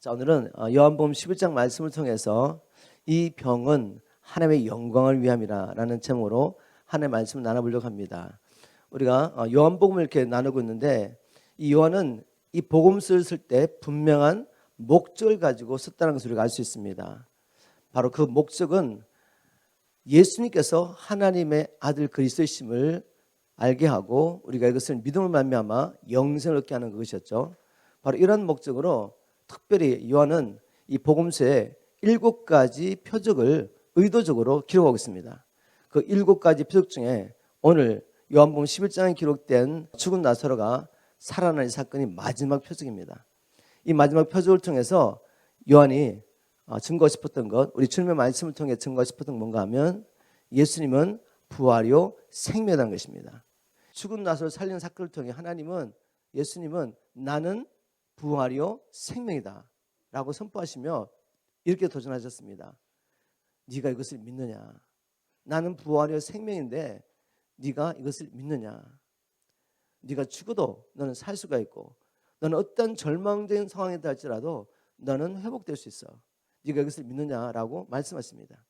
자, 오늘은 요한복음 11장 말씀을 통해서 이 병은 하나님의 영광을 위함이라는 제목으로 하나님의 말씀을 나눠보려고 합니다. 우리가 요한복음을 이렇게 나누고 있는데 이 요한은 이 복음서를 쓸 때 분명한 목적을 가지고 썼다는 것을 우리가 알 수 있습니다. 바로 그 목적은 예수님께서 하나님의 아들 그리스도이심을 알게 하고 우리가 이것을 믿음을 말미암아 영생을 얻게 하는 것이었죠. 바로 이런 목적으로 특별히 요한은 이 복음서에 7가지 표적을 의도적으로 기록하고 있습니다. 그 7가지 표적 중에 오늘 요한복음 11장에 기록된 죽은 나사로가 살아난 이 사건이 마지막 표적입니다. 이 마지막 표적을 통해서 요한이 증거하고 싶었던 것, 우리 주님의 말씀을 통해 증거하고 싶었던 건 뭔가 하면 예수님은 부활이요 생명이라는 것입니다. 죽은 나사로를 살리는 사건을 통해 예수님은 나는 부활이요 생명이다 라고 선포하시며 이렇게 도전하셨습니다. 네가 이것을 믿느냐? 나는 부활이요 생명인데 네가 이것을 믿느냐? 네가 죽어도 너는 살 수가 있고 너는 어떤 절망적인 상황에 달지라도 너는 회복될 수 있어. 네가 이것을 믿느냐라고 말씀하십니다.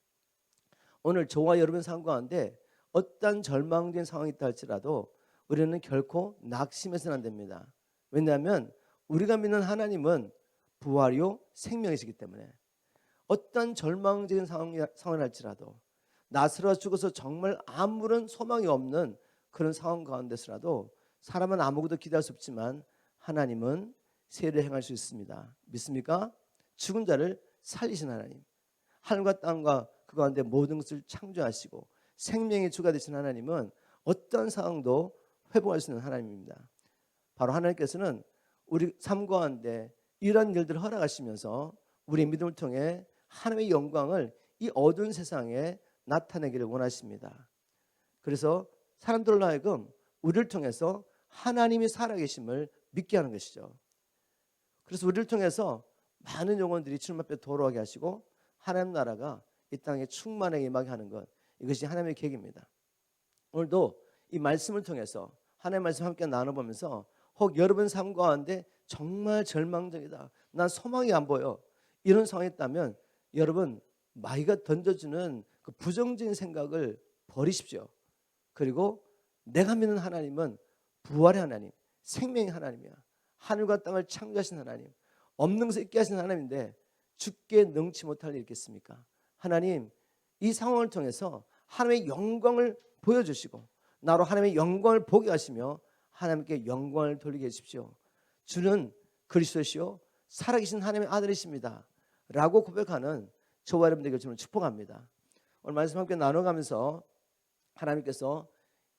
오늘 저와 여러분 삶 가운데 어떤 절망적인 상황이 있다 할지라도 우리는 결코 낙심해서는 안 됩니다. 왜냐하면 우리가 믿는 하나님은 부활이요 생명이시기 때문에 어떤 절망적인 상황이 할지라도 나사로가 죽어서 정말 아무런 소망이 없는 그런 상황 가운데서라도 사람은 아무것도 기대할 수 없지만 하나님은 세례를 행할 수 있습니다. 믿습니까? 죽은 자를 살리신 하나님, 하늘과 땅과 그 가운데 모든 것을 창조하시고 생명의 주가 되신 하나님은 어떤 상황도 회복할 수 있는 하나님입니다. 바로 하나님께서는 우리 삶 가운데 이런 일들을 허락하시면서 우리의 믿음을 통해 하나님의 영광을 이 어두운 세상에 나타내기를 원하십니다. 그래서 사람들로 하여금 우리를 통해서 하나님이 살아계심을 믿게 하는 것이죠. 그래서 우리를 통해서 많은 영혼들이 주님 앞에 돌아오게 하시고 하나님 나라가 이 땅에 충만하게 임하게 하는 것, 이것이 하나님의 계획입니다. 오늘도 이 말씀을 통해서 하나님의 말씀 함께 나눠보면서 혹 여러분 삶 가운데 정말 절망적이다, 난 소망이 안 보여, 이런 상황이 있다면 여러분 마귀가 던져주는 그 부정적인 생각을 버리십시오. 그리고 내가 믿는 하나님은 부활의 하나님, 생명의 하나님이야. 하늘과 땅을 창조하신 하나님, 없는 것을 있게 하신 하나님인데 죽게 능치 못할 일이 있겠습니까? 하나님, 이 상황을 통해서 하나님의 영광을 보여주시고 나로 하나님의 영광을 보게 하시며 하나님께 영광을 돌리게 해주십시오. 주는 그리스도시요 살아계신 하나님의 아들이십니다 라고 고백하는 저와 여러분들에게 주는 축복합니다. 오늘 말씀 함께 나눠가면서 하나님께서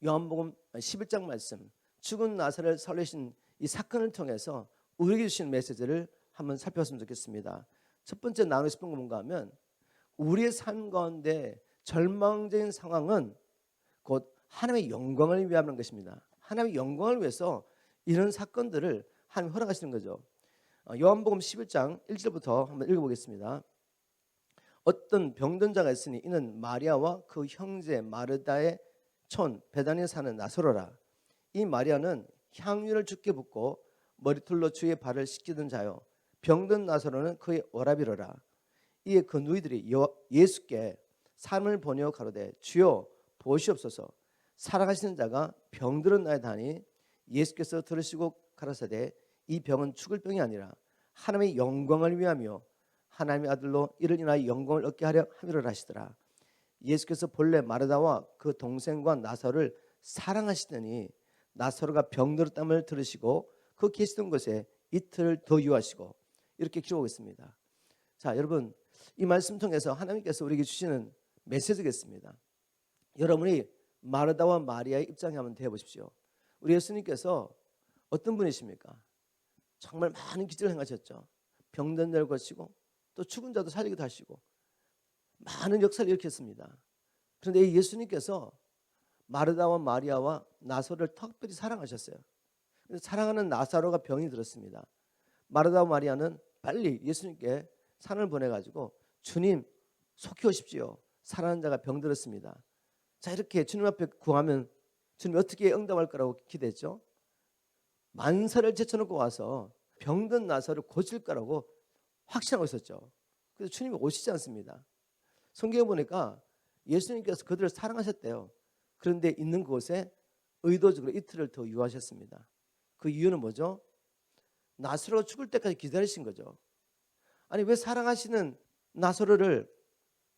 요한복음 11장 말씀, 죽은 나사로를 살리신 이 사건을 통해서 우리에게 주신 메시지를 한번 살펴봤으면 좋겠습니다. 첫 번째 나누고 싶은 건 뭔가 하면 우리의 삶 가운데 절망적인 상황은 곧 하나님의 영광을 위하는 것입니다. 하나님의 영광을 위해서 이런 사건들을 하나님 허락하시는 거죠. 요한복음 11장 1절부터 한번 읽어보겠습니다. 어떤 병든 자가 있으니 이는 마리아와 그 형제 마르다의 촌 베다니에 사는 나사로라. 이 마리아는 향유를 주께 붓고 머리털로 주의 발을 씻기던 자요, 병든 나사로는 그의 오라비로라. 이에 그 누이들이 예수께 삶을 보내어 가로되 주여 보시옵소서, 살아가시는 자가 병들은 나이다 하니 예수께서 들으시고 가라사대 이 병은 죽을 병이 아니라 하나님의 영광을 위하며 하나님의 아들로 이를 인하여 영광을 얻게 하려 함이라 하시더라. 예수께서 본래 마르다와 그 동생과 나사로를 사랑하시더니 나사로가 병들었담을 들으시고 그 계시던 곳에 이틀 더 유하시고, 이렇게 기록하고 있습니다. 자, 여러분, 이 말씀 통해서 하나님께서 우리에게 주시는 메시지겠습니다. 여러분이 마르다와 마리아의 입장에 한번 대해보십시오. 우리 예수님께서 어떤 분이십니까? 정말 많은 기적을 행하셨죠. 병든 자를 고치고 또 죽은 자도 살리기도 하시고 많은 역사를 일으켰습니다. 그런데 이 예수님께서 마르다와 마리아와 나사로를 특별히 사랑하셨어요. 사랑하는 나사로가 병이 들었습니다. 마르다와 마리아는 빨리 예수님께 산을 보내가지고 주님 속히 오십시오, 사랑하는 자가 병들었습니다. 자, 이렇게 주님 앞에 구하면 주님이 어떻게 응답할 거라고 기대했죠. 만사를 제쳐놓고 와서 병든 나사로를 고칠 거라고 확신하고 있었죠. 그래서 주님이 오시지 않습니다. 성경에 보니까 예수님께서 그들을 사랑하셨대요. 그런데 있는 곳에 의도적으로 이틀을 더 유하셨습니다. 그 이유는 뭐죠? 나사로가 죽을 때까지 기다리신 거죠. 아니, 왜 사랑하시는 나사로를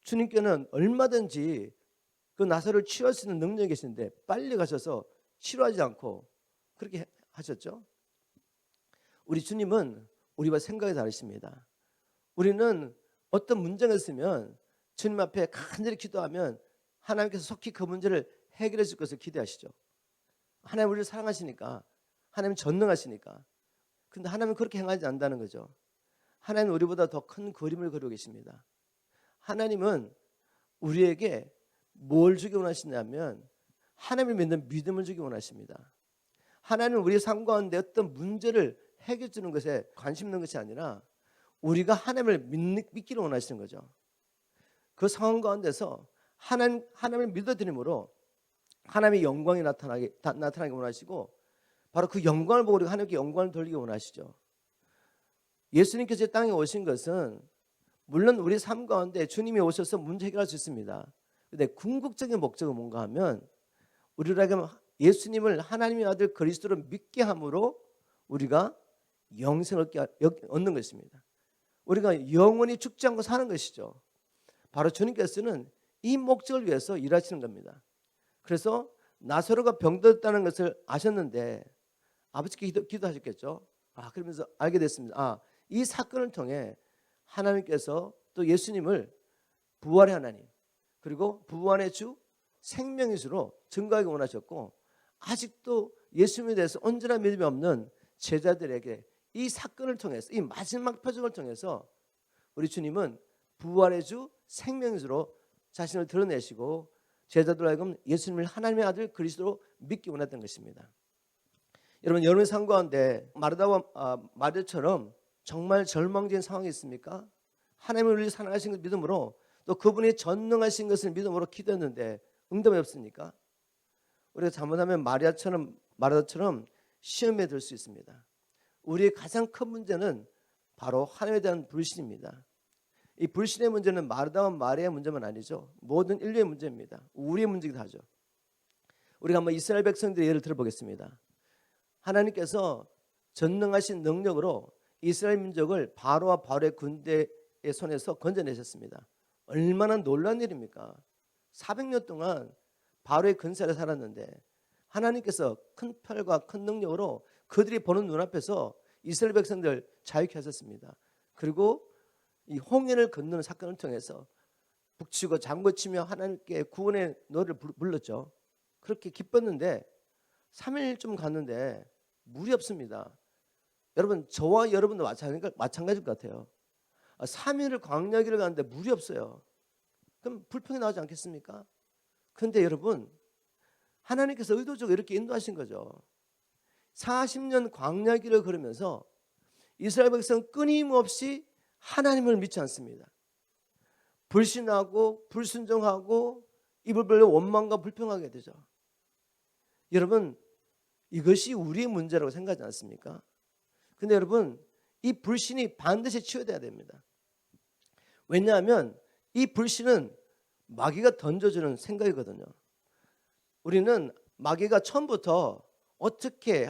주님께는 얼마든지 그 나사로를 치유할 수 있는 능력이 계신데 빨리 가셔서 치료하지 않고 그렇게 하셨죠? 우리 주님은 우리와 생각이 다르십니다. 우리는 어떤 문제가 있으면 주님 앞에 간절히 기도하면 하나님께서 속히 그 문제를 해결해 줄 것을 기대하시죠. 하나님 우리를 사랑하시니까, 하나님 전능하시니까. 근데 하나님은 그렇게 행하지 않는다는 거죠. 하나님은 우리보다 더 큰 그림을 그리고 계십니다. 하나님은 우리에게 뭘 주기 원하시냐면 하나님을 믿는 믿음을 주기 원하십니다. 하나님은 우리 삶 가운데 어떤 문제를 해결해 주는 것에 관심 있는 것이 아니라 우리가 하나님을 믿기를 원하시는 거죠. 그 상황 가운데서 하나님을 믿어드림으로 하나님의 영광이 나타나기 원하시고 바로 그 영광을 보고 우리가 하나님께 영광을 돌리기 원하시죠. 예수님께서 이 땅에 오신 것은 물론 우리 삶 가운데 주님이 오셔서 문제 해결할 수 있습니다. 그런데 궁극적인 목적은 뭔가 하면 우리에게 예수님을 하나님의 아들 그리스도로 믿게 함으로 우리가 영생을 얻는 것입니다. 우리가 영원히 죽지 않고 사는 것이죠. 바로 주님께서는 이 목적을 위해서 일하시는 겁니다. 그래서 나사로가 병들었다는 것을 아셨는데 아버지께 기도하셨겠죠. 그러면서 알게 됐습니다. 이 사건을 통해 하나님께서 또 예수님을 부활의 하나님 그리고 부활의 주 생명의 주로 증거하기 원하셨고 아직도 예수님에 대해서 온전한 믿음이 없는 제자들에게 이 사건을 통해서 이 마지막 표적을 통해서 우리 주님은 부활의 주 생명의 주로 자신을 드러내시고 제자들 하여금 예수님을 하나님의 아들 그리스도로 믿기 원했던 것입니다. 여러분, 여러분의 삶 가운데 마르다와 마리아처럼 정말 절망적인 상황이 있습니까? 하나님을 우리 사랑하신 것 믿음으로 또 그분이 전능하신 것을 믿음으로 기도했는데 응답이 없습니까? 우리가 잘못하면 마르다처럼 시험에 들 수 있습니다. 우리의 가장 큰 문제는 바로 하나님에 대한 불신입니다. 이 불신의 문제는 마르다와 마리아의 문제만 아니죠. 모든 인류의 문제입니다. 우리의 문제이기도 하죠. 우리가 한번 이스라엘 백성들의 예를 들어보겠습니다. 하나님께서 전능하신 능력으로 이스라엘 민족을 바로와 바로의 군대의 손에서 건져내셨습니다. 얼마나 놀라운 일입니까? 400년 동안 바로의 근세를 살았는데 하나님께서 큰 팔과 큰 능력으로 그들이 보는 눈앞에서 이스라엘 백성들 자유케 하셨습니다. 그리고 이 홍해를 건너는 사건을 통해서 북치고 장구치며 하나님께 구원의 노래를 불렀죠. 그렇게 기뻤는데 3일쯤 갔는데 물이 없습니다. 여러분, 저와 여러분도 마찬가지일 것 같아요. 3일을 광야길을 가는데 물이 없어요. 그럼 불평이 나오지 않겠습니까? 그런데 여러분, 하나님께서 의도적으로 이렇게 인도하신 거죠. 40년 광야길을 걸으면서 이스라엘 백성은 끊임없이 하나님을 믿지 않습니다. 불신하고 불순종하고 입을 벌려 원망과 불평하게 되죠. 여러분, 이것이 우리의 문제라고 생각하지 않습니까? 근데 여러분, 이 불신이 반드시 치유돼야 됩니다. 왜냐하면 이 불신은 마귀가 던져주는 생각이거든요. 우리는 마귀가 처음부터 어떻게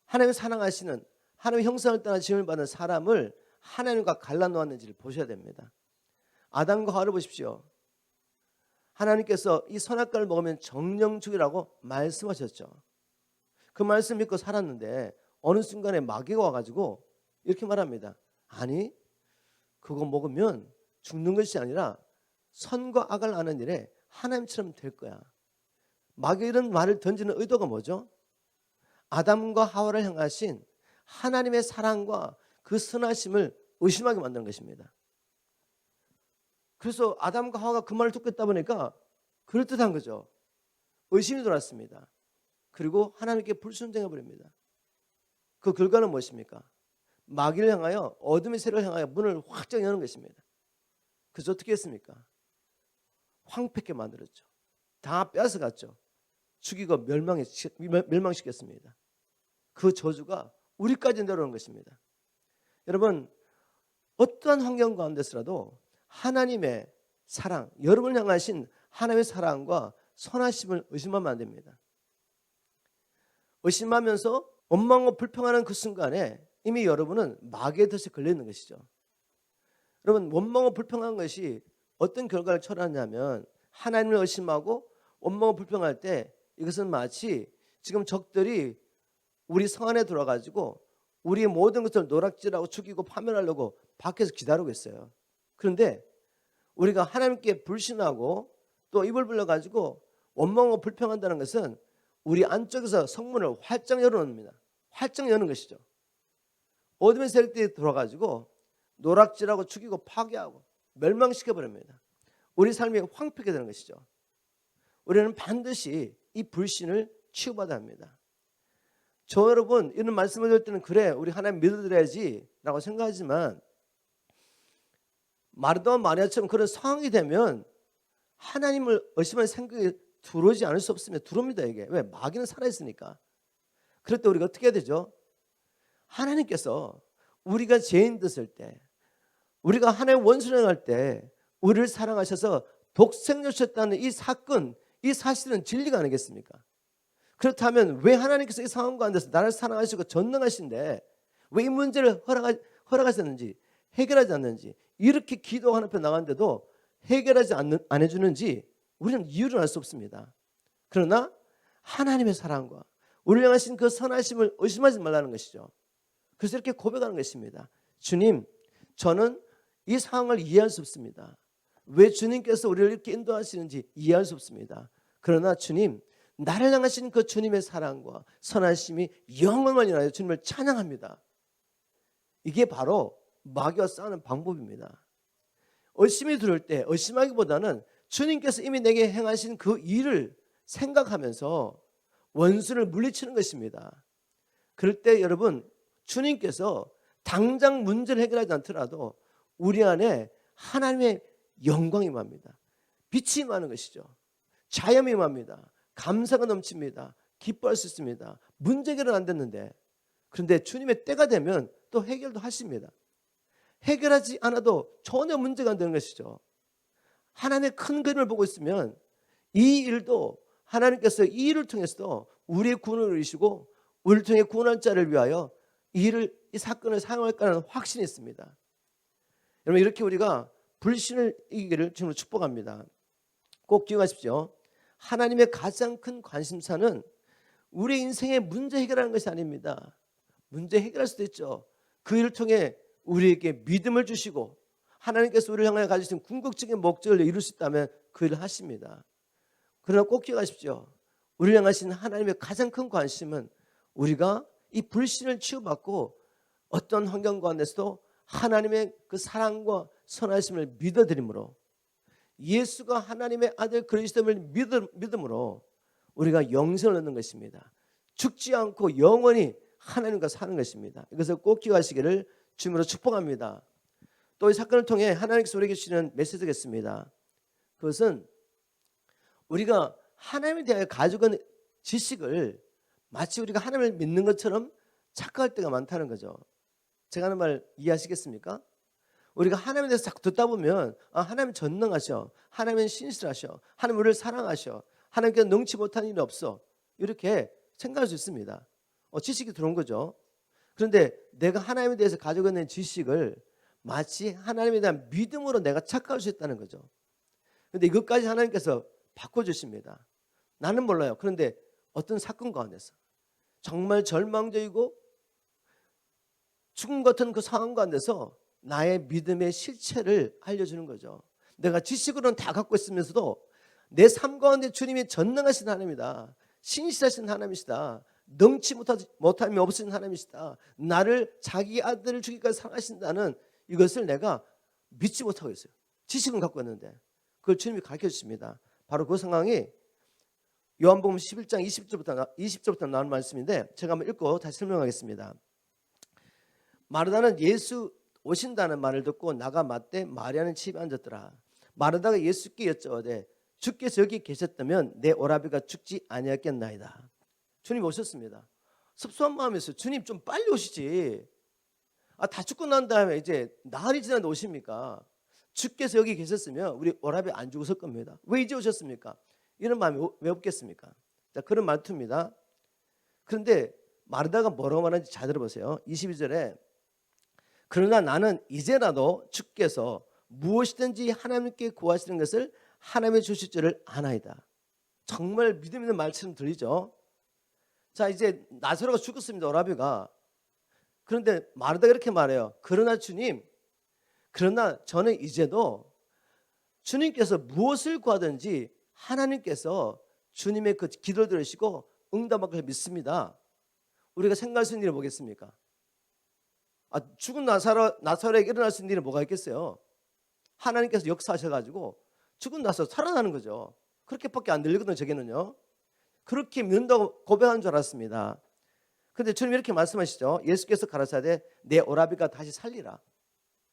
하나님을 사랑하시는 하나님의 형상을 따라 지음을 받은 사람을 하나님과 갈라놓았는지를 보셔야 됩니다. 아담과 하와를 보십시오. 하나님께서 이 선악과를 먹으면 정령 죽이라고 말씀하셨죠. 그 말씀 믿고 살았는데 어느 순간에 마귀가 와가지고 이렇게 말합니다. 아니, 그거 먹으면 죽는 것이 아니라 선과 악을 아는 일에 하나님처럼 될 거야. 마귀 이런 말을 던지는 의도가 뭐죠? 아담과 하와를 향하신 하나님의 사랑과 그 선하심을 의심하게 만드는 것입니다. 그래서 아담과 하와가 그 말을 듣겠다 보니까 그럴듯한 거죠. 의심이 들어왔습니다. 그리고 하나님께 불순종해 버립니다. 그 결과는 무엇입니까? 마귀를 향하여 어둠의 세력을 향하여 문을 확 여는 것입니다. 그래서 어떻게 했습니까? 황폐하게 만들었죠. 다 뺏어갔죠. 죽이고 멸망시켰습니다. 그 저주가 우리까지 내려오는 것입니다. 여러분, 어떠한 환경 가운데서라도 하나님의 사랑, 여러분을 향하신 하나님의 사랑과 선하심을 의심하면 안 됩니다. 의심하면서 원망하고 불평하는 그 순간에 이미 여러분은 마귀의 덫에 걸려 있는 것이죠. 여러분, 원망하고 불평한 것이 어떤 결과를 초래하냐면 하나님을 의심하고 원망하고 불평할 때 이것은 마치 지금 적들이 우리 성 안에 들어가지고 우리의 모든 것을 노락질하고 죽이고 파멸하려고 밖에서 기다리고 있어요. 그런데 우리가 하나님께 불신하고 또 입을 불려가지고 원망하고 불평한다는 것은 우리 안쪽에서 성문을 활짝 열어놓습니다. 활짝 여는 것이죠. 어둠의 세력들이 들어가지고 노락질하고 죽이고 파괴하고 멸망시켜버립니다. 우리 삶이 황폐하게 되는 것이죠. 우리는 반드시 이 불신을 치유받아야 합니다. 저 여러분 이런 말씀을 드릴 때는 그래 우리 하나님 믿어드려야지 라고 생각하지만 마르다와 마리아처럼 그런 상황이 되면 하나님을 의심하는 생각이 들어오지 않을 수 없으면 들어옵니다. 이게 왜? 마귀는 살아있으니까. 그럴 때 우리가 어떻게 해야 되죠? 하나님께서 우리가 죄인 됐을 때 우리가 하나님의 원수를 행할 때 우리를 사랑하셔서 독생을 주셨다는 이 사건, 이 사실은 진리가 아니겠습니까? 그렇다면 왜 하나님께서 이 상황 가운데서 나를 사랑하시고 전능하신데 왜 이 문제를 허락하셨는지 해결하지 않는지 이렇게 기도하는 편 나갔는데도 해결하지 안 해주는지 우리는 이유를 알 수 없습니다. 그러나 하나님의 사랑과 우리를 향하신 그 선하심을 의심하지 말라는 것이죠. 그래서 이렇게 고백하는 것입니다. 주님, 저는 이 상황을 이해할 수 없습니다. 왜 주님께서 우리를 이렇게 인도하시는지 이해할 수 없습니다. 그러나 주님, 나를 향하신 그 주님의 사랑과 선하심이 영원히 나요. 주님을 찬양합니다. 이게 바로 마귀와 싸우는 방법입니다. 의심이 들을 때 의심하기보다는 주님께서 이미 내게 행하신 그 일을 생각하면서 원수를 물리치는 것입니다. 그럴 때 여러분 주님께서 당장 문제를 해결하지 않더라도 우리 안에 하나님의 영광이 임합니다. 빛이 임하는 것이죠. 자염이 임합니다. 감사가 넘칩니다. 기뻐할 수 있습니다. 문제 해결은 안 됐는데 그런데 주님의 때가 되면 또 해결도 하십니다. 해결하지 않아도 전혀 문제가 안 되는 것이죠. 하나님의 큰 그림을 보고 있으면 이 일도 하나님께서 이 일을 통해서도 우리의 구원을 이루시고 우리를 통해 구원할 자를 위하여 이 사건을 사용할 거라는 확신이 있습니다. 여러분 이렇게 우리가 불신을 이기기를 주님으로 축복합니다. 꼭 기억하십시오. 하나님의 가장 큰 관심사는 우리 인생의 문제 해결하는 것이 아닙니다. 문제 해결할 수도 있죠. 그 일을 통해 우리에게 믿음을 주시고 하나님께서 우리를 향하여 가지신 궁극적인 목적을 이룰 수 있다면 그 일을 하십니다. 그러나 꼭 기억하십시오. 우리를 향하신 하나님의 가장 큰 관심은 우리가 이 불신을 치유받고 어떤 환경 가운데서도 하나님의 그 사랑과 선하심을 믿어드림으로 예수가 하나님의 아들 그리스도를 믿음으로 우리가 영생을 얻는 것입니다. 죽지 않고 영원히 하나님과 사는 것입니다. 이것을 꼭 기억하시기를 주님으로 축복합니다. 또 이 사건을 통해 하나님께서 우리에게 주시는 메시지겠습니다. 그것은 우리가 하나님에 대하여 가지고 있는 지식을 마치 우리가 하나님을 믿는 것처럼 착각할 때가 많다는 거죠. 제가 하는 말 이해하시겠습니까? 우리가 하나님에 대해서 자꾸 듣다 보면 하나님 전능하셔, 하나님은 신실하셔, 하나님 우리를 사랑하셔, 하나님께서 능치 못한 일이 없어 이렇게 생각할 수 있습니다. 지식이 들어온 거죠. 그런데 내가 하나님에 대해서 가지고 있는 지식을 마치 하나님에 대한 믿음으로 내가 착각할 수 있다는 거죠. 그런데 이것까지 하나님께서 바꿔주십니다. 나는 몰라요. 그런데 어떤 사건 가운데서 정말 절망적이고 죽음 같은 그 상황 가운데서 나의 믿음의 실체를 알려주는 거죠. 내가 지식으로는 다 갖고 있으면서도 내 삶 가운데 주님이 전능하신 하나님이다. 신실하신 하나님이시다. 능치 못함이 없으신 하나님이시다. 나를 자기 아들을 주기까지 사랑하신다는 이것을 내가 믿지 못하고 있어요. 지식은 갖고 있는데 그걸 주님이 가르쳐 주십니다. 바로 그 상황이 요한복음 11장 20절부터 나오는 말씀인데 제가 한번 읽고 다시 설명하겠습니다. 마르다는 예수 오신다는 말을 듣고 나가 맞대 마리아는 집에 앉았더라. 마르다가 예수께 여쭤오되 주께서 여기 계셨다면 내 오라비가 죽지 아니었겠나이다. 주님 오셨습니다. 섭섭한 마음에서 주님 좀 빨리 오시지. 다 죽고 난 다음에 이제 나흘이 지나 오십니까? 주께서 여기 계셨으면 우리 오라비 안 죽었을 겁니다. 왜 이제 오셨습니까? 이런 마음이 왜 없겠습니까? 자, 그런 말투입니다. 그런데 마르다가 뭐라고 말하는지 잘 들어보세요. 22절에 그러나 나는 이제라도 주께서 무엇이든지 하나님께 구하시는 것을 하나님의 주실 줄을 아나이다. 정말 믿음 있는 말처럼 들리죠. 자, 이제 나사로가 죽었습니다. 오라비가. 그런데 마르다가 이렇게 말해요. 그러나 주님, 그러나 저는 이제도 주님께서 무엇을 구하든지 하나님께서 주님의 그 기도를 들으시고 응답할 것을 믿습니다. 우리가 생각할 수 있는 일이 뭐겠습니까? 죽은 나사로에게 일어날 수 있는 일이 뭐가 있겠어요? 하나님께서 역사하셔가지고 죽은 나사로 살아나는 거죠. 그렇게밖에 안 들리거든요. 저게는요. 그렇게 믿는다고 고백한 줄 알았습니다. 그런데 주님 이렇게 말씀하시죠. 예수께서 가라사대 내 오라비가 다시 살리라.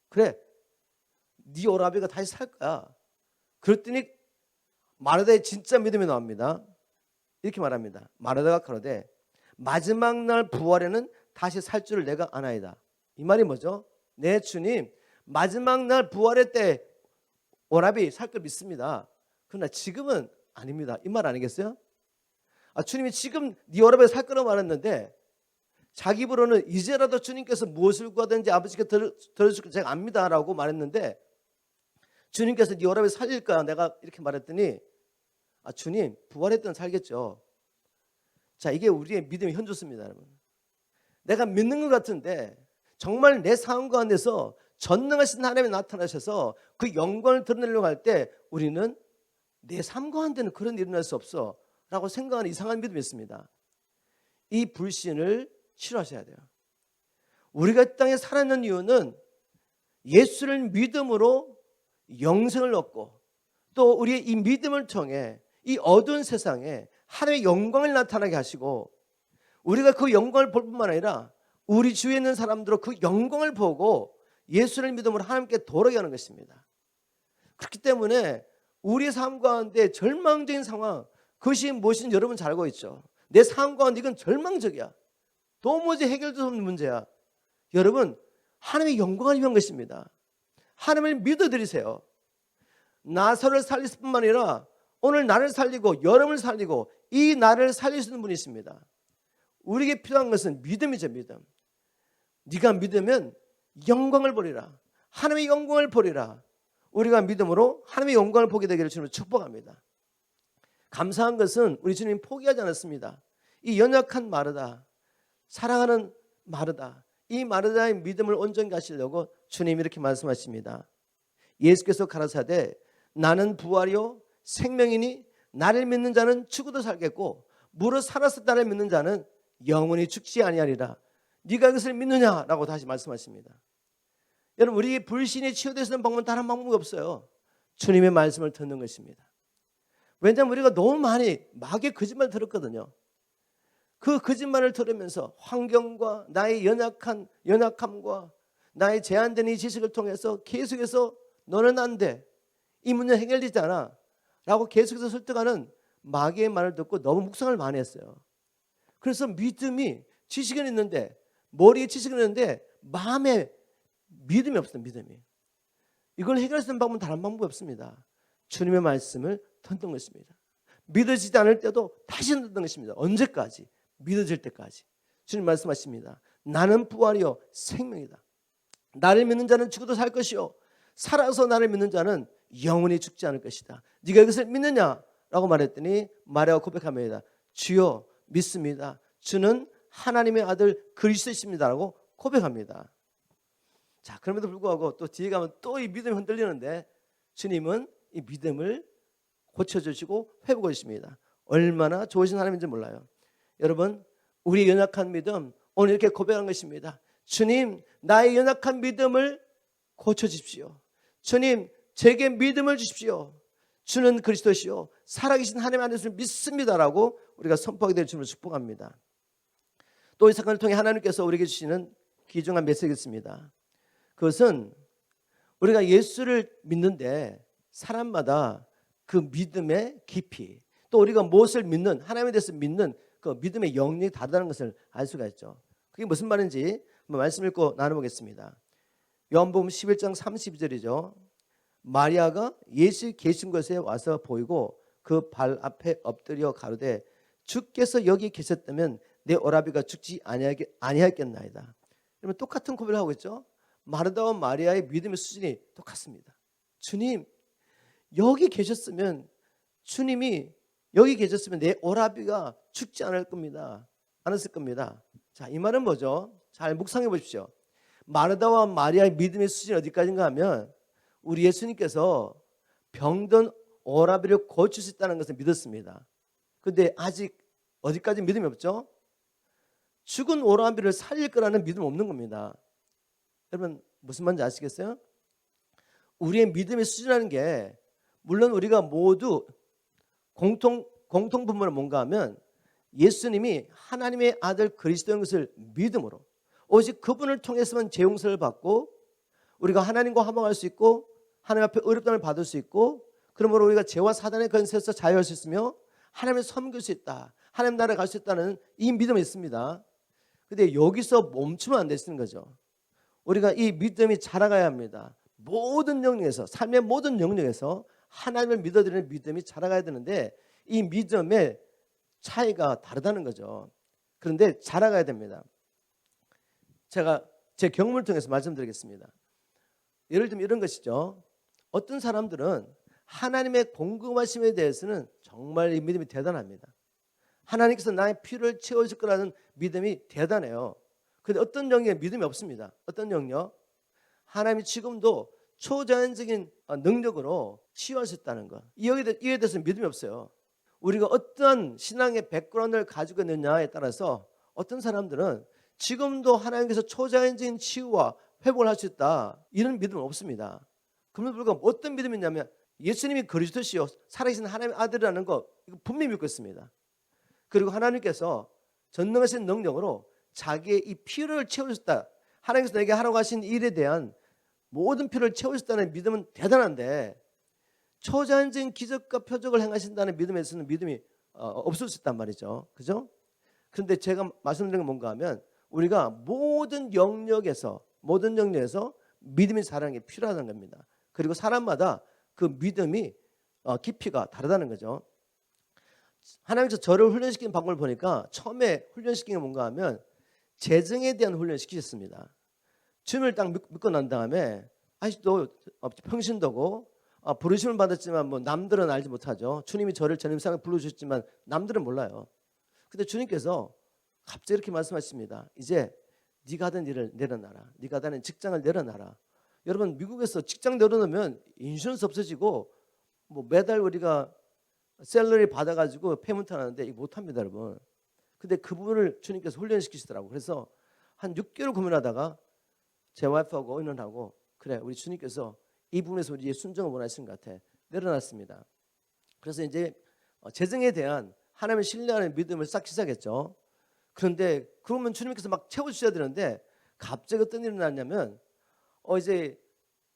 그래, 네 오라비가 다시 살 거야. 그랬더니 마르다의 진짜 믿음이 나옵니다. 이렇게 말합니다. 마르다가 가로되 마지막 날 부활에는 다시 살 줄을 내가 아나이다. 이 말이 뭐죠? 네, 주님, 마지막 날 부활의 때 오라비 살 걸 믿습니다. 그러나 지금은 아닙니다. 이 말 아니겠어요? 주님이 지금 네 오라비 살 거라고 말했는데 자기 입으로는 이제라도 주님께서 무엇을 구하든지 아버지께 들어줄 걸 제가 압니다라고 말했는데 주님께서 네 오라비 살릴 거야 내가 이렇게 말했더니 주님 부활했던 살겠죠. 자, 이게 우리의 믿음의 현주소입니다. 여러분, 내가 믿는 것 같은데 정말 내 상황 가운데서 전능하신 하나님이 나타나셔서 그 영광을 드러내려고 할 때 우리는 내 삶 가운데는 그런 일이 일어날 수 없어 라고 생각하는 이상한 믿음이 있습니다. 이 불신을 치료하셔야 돼요. 우리가 이 땅에 살아있는 이유는 예수를 믿음으로 영생을 얻고 또 우리의 이 믿음을 통해 이 어두운 세상에 하나님의 영광을 나타나게 하시고 우리가 그 영광을 볼 뿐만 아니라 우리 주위에 있는 사람들은 그 영광을 보고 예수를 믿음으로 하나님께 돌아가게 하는 것입니다. 그렇기 때문에 우리의 삶 가운데 절망적인 상황, 그것이 무엇인지 여러분 잘 알고 있죠. 내 삶 가운데 이건 절망적이야. 도무지 해결될 수 없는 문제야. 여러분, 하나님의 영광을 위한 것입니다. 하나님을 믿어드리세요. 나사로를 살릴 뿐만 아니라 오늘 나를 살리고 여러분을 살리고 이 나를 살릴 수 있는 분이 있습니다. 우리에게 필요한 것은 믿음이죠. 믿음. 네가 믿으면 영광을 보리라. 하나님의 영광을 보리라. 우리가 믿음으로 하나님의 영광을 보게 되기를 주님으로 축복합니다. 감사한 것은 우리 주님 포기하지 않았습니다. 이 연약한 마르다, 사랑하는 마르다, 이 마르다의 믿음을 온전히 하시려고 주님이 이렇게 말씀하십니다. 예수께서 가라사대 나는 부활이요 생명이니 나를 믿는 자는 죽어도 살겠고 무릇 살아서 나를 믿는 자는 영원히 죽지 아니하리라. 네가 이것을 믿느냐라고 다시 말씀하십니다. 여러분, 우리 불신이 치유될 수 있는 방법은 다른 방법이 없어요. 주님의 말씀을 듣는 것입니다. 왜냐하면 우리가 너무 많이 마귀의 거짓말을 들었거든요. 그 거짓말을 들으면서 환경과 나의 연약함과 나의 제한된 이 지식을 통해서 계속해서 너는 안 돼, 이 문제 해결되지 않아 라고 계속해서 설득하는 마귀의 말을 듣고 너무 묵상을 많이 했어요. 그래서 믿음이 지식은 있는데 머리에 지식은 있는데 마음에 믿음이 없어요. 믿음이. 이걸 해결할 수 있는 방법은 다른 방법이 없습니다. 주님의 말씀을 듣는 것입니다. 믿어지지 않을 때도 다시 듣는 것입니다. 언제까지? 믿어질 때까지. 주님 말씀하십니다. 나는 부활이요 생명이다. 나를 믿는 자는 죽어도 살 것이요 살아서 나를 믿는 자는 영원히 죽지 않을 것이다. 네가 이것을 믿느냐라고 말했더니 마리아가 고백합니다. 주여 믿습니다. 주는 하나님의 아들 그리스도이십니다라고 고백합니다. 자, 그럼에도 불구하고 또 뒤에 가면 또 이 믿음이 흔들리는데 주님은 이 믿음을 고쳐주시고 회복해 주십니다. 얼마나 좋으신 하나님인지 몰라요. 여러분, 우리의 연약한 믿음 오늘 이렇게 고백한 것입니다. 주님, 나의 연약한 믿음을 고쳐주십시오. 주님, 제게 믿음을 주십시오. 주는 그리스도시요 살아계신 하나님 안에서 믿습니다라고 우리가 선포하게 될 주님을 축복합니다. 또 이 사건을 통해 하나님께서 우리에게 주시는 귀중한 메시지가 있습니다. 그것은 우리가 예수를 믿는데 사람마다 그 믿음의 깊이, 또 우리가 무엇을 믿는, 하나님에 대해서 믿는 그 믿음의 영역이 다르다는 것을 알 수가 있죠. 그게 무슨 말인지 한번 말씀 읽고 나눠보겠습니다. 요한복음 11장 32절이죠. 마리아가 예수 계신 곳에 와서 보이고 그 발 앞에 엎드려 가로되 주께서 여기 계셨다면 내 오라비가 죽지 아니하겠나이다. 그러면 똑같은 고백을 하고 있죠. 마르다와 마리아의 믿음의 수준이 똑같습니다. 주님 여기 계셨으면, 주님이 여기 계셨으면 내 오라비가 죽지 않았을 겁니다. 자, 이 말은 뭐죠? 잘 묵상해 보십시오. 마르다와 마리아의 믿음의 수준이 어디까지인가 하면 우리 예수님께서 병든 오라비를 고칠 수 있다는 것을 믿었습니다. 그런데 아직 어디까지 믿음이 없죠? 죽은 오라비를 살릴 거라는 믿음 없는 겁니다. 여러분 무슨 말인지 아시겠어요? 우리의 믿음의 수준이라는 게 물론 우리가 모두 공통분모는 뭔가 하면 예수님이 하나님의 아들 그리스도인 것을 믿음으로 오직 그분을 통해서만 죄 용서를 받고 우리가 하나님과 화목할 수 있고 하나님 앞에 의롭다함을 받을 수 있고 그러므로 우리가 죄와 사단의 권세에서 자유할 수 있으며 하나님을 섬길 수 있다. 하나님 나라에 갈 수 있다는 이 믿음이 있습니다. 그런데 여기서 멈추면 안 되는 거죠. 우리가 이 믿음이 자라가야 합니다. 모든 영역에서, 삶의 모든 영역에서 하나님을 믿어드리는 믿음이 자라가야 되는데 이 믿음의 차이가 다르다는 거죠. 그런데 자라가야 됩니다. 제가 제 경험을 통해서 말씀드리겠습니다. 예를 들면 이런 것이죠. 어떤 사람들은 하나님의 공급하심에 대해서는 정말 이 믿음이 대단합니다. 하나님께서 나의 필요를 채워줄 거라는 믿음이 대단해요. 그런데 어떤 영역에 믿음이 없습니다. 어떤 영역? 하나님이 지금도 초자연적인 능력으로 치유할 수 있다는 것. 이에 대해서는 믿음이 없어요. 우리가 어떤 신앙의 백그라운드를 가지고 있느냐에 따라서 어떤 사람들은 지금도 하나님께서 초자연적인 치유와 회복을 할 수 있다. 이런 믿음은 없습니다. 그럼에도 불구하고 어떤 믿음이 있냐면 예수님이 그리스도시요 살아계신 하나님의 아들이라는 거 이거 분명히 믿고 있습니다. 그리고 하나님께서 전능하신 능력으로 자기의 이 필요를 채우셨다. 하나님께서 내게 하라고 하신 일에 대한 모든 필요를 채우셨다는 믿음은 대단한데 초자연적인 기적과 표적을 행하신다는 믿음에서는 믿음이 없을 수 있단 말이죠. 그죠? 그런데 제가 말씀드린 건 뭔가 하면 우리가 모든 영역에서 믿음이 자라는 게 필요하다는 겁니다. 그리고 사람마다 그 믿음이 깊이가 다르다는 거죠. 하나님께서 저를 훈련시키는 방법을 보니까 처음에 훈련시킨 게 뭔가 하면 재정에 대한 훈련을 시키셨습니다. 주님을 딱 믿고 난 다음에 아직도 평신도고 부르심을 받았지만 뭐 남들은 알지 못하죠. 주님이 저를 전임상에 불러주셨지만 남들은 몰라요. 근데 주님께서 갑자기 이렇게 말씀하십니다. 이제 네가 하던 일을 내려놔라. 네가 하는 직장을 내려놔라. 여러분 미국에서 직장 내려놓으면 인슈런스 없어지고 뭐 매달 우리가 셀러리 받아가지고 페이먼트 하는데 이거 못합니다 여러분. 근데 그분을 주님께서 훈련시키시더라고요. 그래서 한 6개월 고민하다가 제 와이프하고 의논하고 그래 우리 주님께서 이 부분에서 우리의 순종을 원하시는 것 같아. 내려놨습니다. 그래서 이제 재정에 대한 하나님을 신뢰하는 믿음을 쌓기 시작했죠. 그런데 그러면 주님께서 막 채워주셔야 되는데 갑자기 어떤 일이 났냐면 이제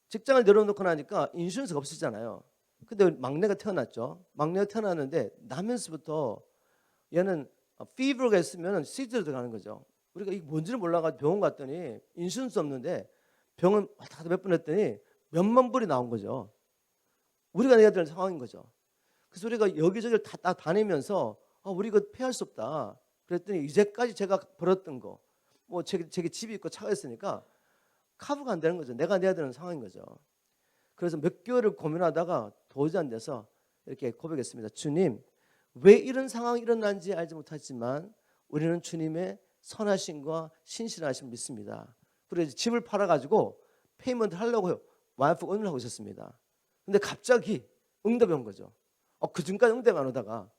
직장을 내려놓고 나니까 인슈런스가 없었잖아요. 근데 막내가 태어났죠. 막내가 태어났는데 나면서부터 얘는 피버가 있으면 시즈로 들어가는 거죠. 우리가 이게 뭔지를 몰라가지고 병원 갔더니 인슈런스 없는데 병원 왔다 갔다 몇 번 했더니 몇만 불이 나온 거죠. 우리가 내야 될 상황인 거죠. 그래서 우리가 여기저기를 다 다니면서 우리 이거 피할 수 없다. 그랬더니 이제까지 제가 벌었던 거, 뭐 제게 집이 있고 차가 있으니까 카브가 안 되는 거죠. 내가 내야 되는 상황인 거죠. 그래서 몇 개월을 고민하다가 도저히 안 돼서 이렇게 고백했습니다. 주님, 왜 이런 상황이 일어난지 알지 못하지만 우리는 주님의 선하심과 신실하심을 믿습니다. 그래서 집을 팔아가지고 페이먼트 하려고 와이프가 의논을 하고 있었습니다. 근데 갑자기 응답이 온 거죠. 그 전까지 응답이 안 오다가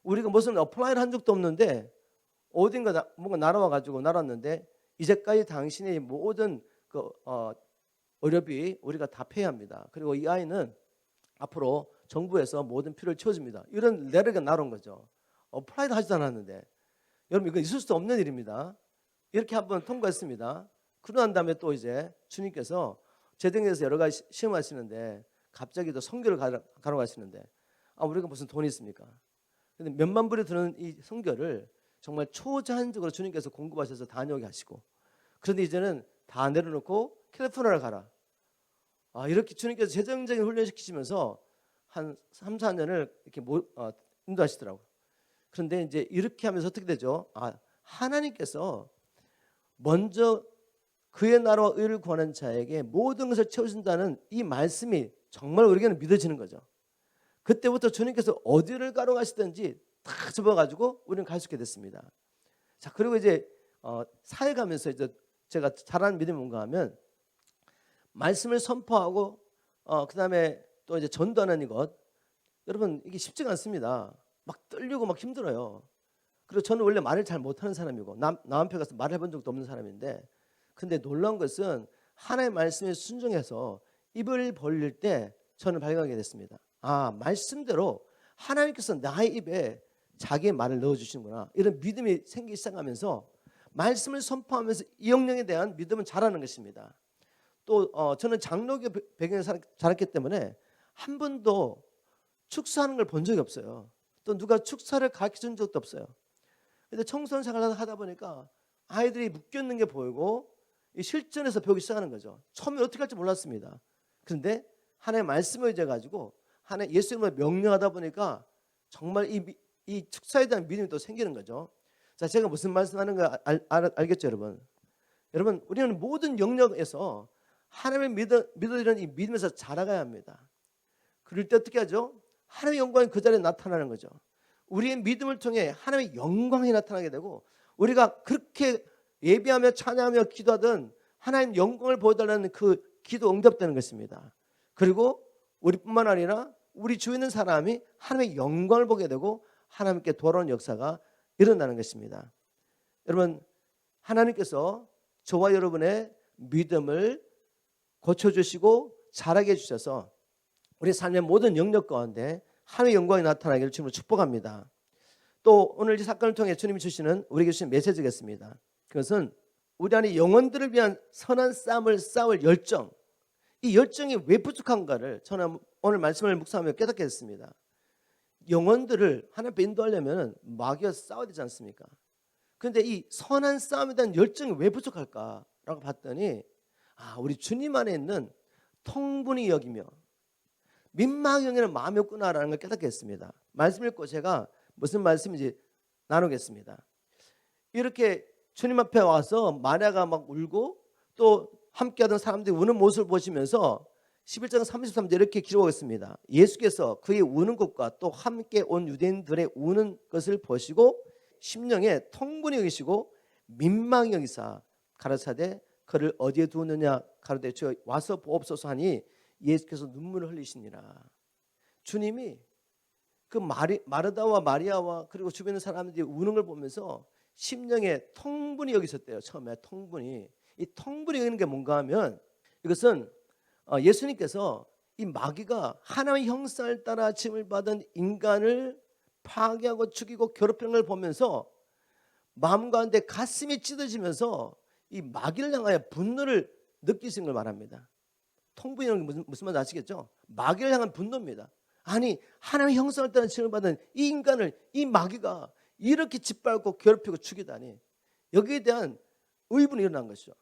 우리가 무슨 어플라이를 한 적도 없는데 어딘가 뭔가 날아왔는데 이제까지 당신의 모든 의료비 우리가 다 페이합니다. 그리고 이 아이는 앞으로 정부에서 모든 필요를 채워줍니다. 이런 레터가 날아온 거죠. 어플라이도 하지도 않았는데 여러분 이건 있을 수 없는 일입니다. 이렇게 한번 통과했습니다. 그러고 난 다음에 또 이제 주님께서 재정에서 여러 가지 시험하시는데 갑자기 또 선교를 가러 가시는데 우리가 무슨 돈이 있습니까? 근데 몇만 불이 드는 이 선교를 정말 초자연적으로 주님께서 공급하셔서 다녀오게 하시고 그런데 이제는 다 내려놓고 캘리포니아를 가라. 이렇게 주님께서 재정적인 훈련시키시면서 한 3, 4년을 이렇게 인도하시더라고요. 그런데 이제 이렇게 하면서 어떻게 되죠? 하나님께서 먼저 그의 나라와 의를 구하는 자에게 모든 것을 채우신다는 이 말씀이 정말 우리에게는 믿어지는 거죠. 그때부터 주님께서 어디를 가러 가시든지 다 접어가지고 우리는 갈 수 있게 됐습니다. 자, 그리고 이제 사회 가면서 이제 제가 잘하는 믿음이 뭔가 하면 말씀을 선포하고 그다음에 또 이제 전도하는 이것, 여러분 이게 쉽지가 않습니다. 막 떨리고 막 힘들어요. 그리고 저는 원래 말을 잘 못하는 사람이고 남 앞에 가서 말을 해본 적도 없는 사람인데, 근데 놀라운 것은 하나님의 말씀에 순종해서 입을 벌릴 때 저는 발견하게 됐습니다. 말씀대로 하나님께서 나의 입에 자기의 말을 넣어주시는구나, 이런 믿음이 생기기 시작하면서 말씀을 선포하면서 이 영역에 대한 믿음은 자라는 것입니다. 또 저는 장로교 배경에서 자랐기 때문에 한 번도 축사하는 걸 본 적이 없어요. 또 누가 축사를 가르쳐준 적도 없어요. 근데 청소년 생활을 하다 보니까 아이들이 묶여있는 게 보이고 실전에서 배우기 시작하는 거죠. 처음에 어떻게 할지 몰랐습니다. 그런데 하나님의 말씀을 의지해가지고 하나님 예수님을 명령하다 보니까 정말 이 축사에 대한 믿음이 또 생기는 거죠. 자, 제가 무슨 말씀하는 거 알겠죠, 여러분? 여러분, 우리는 모든 영역에서 하나님을 믿어지는 이 믿음에서 자라가야 합니다. 그럴 때 어떻게 하죠? 하나님의 영광이 그 자리에 나타나는 거죠. 우리의 믿음을 통해 하나님의 영광이 나타나게 되고, 우리가 그렇게 예비하며 찬양하며 기도하던 하나님 영광을 보여달라는 그 기도 응답되는 것입니다. 그리고 우리뿐만 아니라 우리 주위에 있는 사람이 하나님의 영광을 보게 되고 하나님께 돌아오는 역사가 일어나는 것입니다. 여러분, 하나님께서 저와 여러분의 믿음을 고쳐주시고 자라게 해주셔서 우리 삶의 모든 영역 가운데 하나님의 영광이 나타나기를 주님으로 축복합니다. 또 오늘 이 사건을 통해 주님이 주시는 우리에게 주신 메시지겠습니다. 그것은 우리 안에 영혼들을 위한 선한 싸움을 싸울 열정, 이 열정이 왜 부족한가를 저는 오늘 말씀을 묵상하며 깨닫게 됐습니다. 영혼들을 하나님 앞에 인도하려면 마귀와 싸워야 되지 않습니까? 그런데 이 선한 싸움에 대한 열정이 왜 부족할까라고 봤더니 우리 주님 안에 있는 통분히 여기며 민망히 여기는 마음이 없구나라는 걸 깨닫게 했습니다. 말씀 읽고 제가 무슨 말씀인지 나누겠습니다. 이렇게 주님 앞에 와서 마리아가 막 울고 또 함께하던 사람들이 우는 모습을 보시면서 11장 33절 이렇게 기록했습니다. 예수께서 그의 우는 것과 또 함께 온 유대인들의 우는 것을 보시고 심령에 통분히 여기시고 민망히 여기사 가라사대 그를 어디에 두었느냐 가로되 주여 와서 보옵소서 하니 예수께서 눈물을 흘리시니라. 주님이 그 마르다와 마리아와 그리고 주변의 사람들이 우는 걸 보면서 심령에 통분히 여기셨대요. 처음에 통분히. 이 통분히 여기는 게 뭔가 하면 이것은 예수님께서 이 마귀가 하나님의 형상을 따라 짐을 받은 인간을 파괴하고 죽이고 괴롭히는 걸 보면서 마음 가운데 가슴이 찢어지면서 이 마귀를 향하여 분노를 느끼신 걸 말합니다. 통분이라는 게 무슨 말인지 아시겠죠? 마귀를 향한 분노입니다. 아니 하나님의 형상을 따라 짐을 받은 이 인간을 이 마귀가 이렇게 짓밟고 괴롭히고 죽이다니, 여기에 대한 의분이 일어난 것이죠.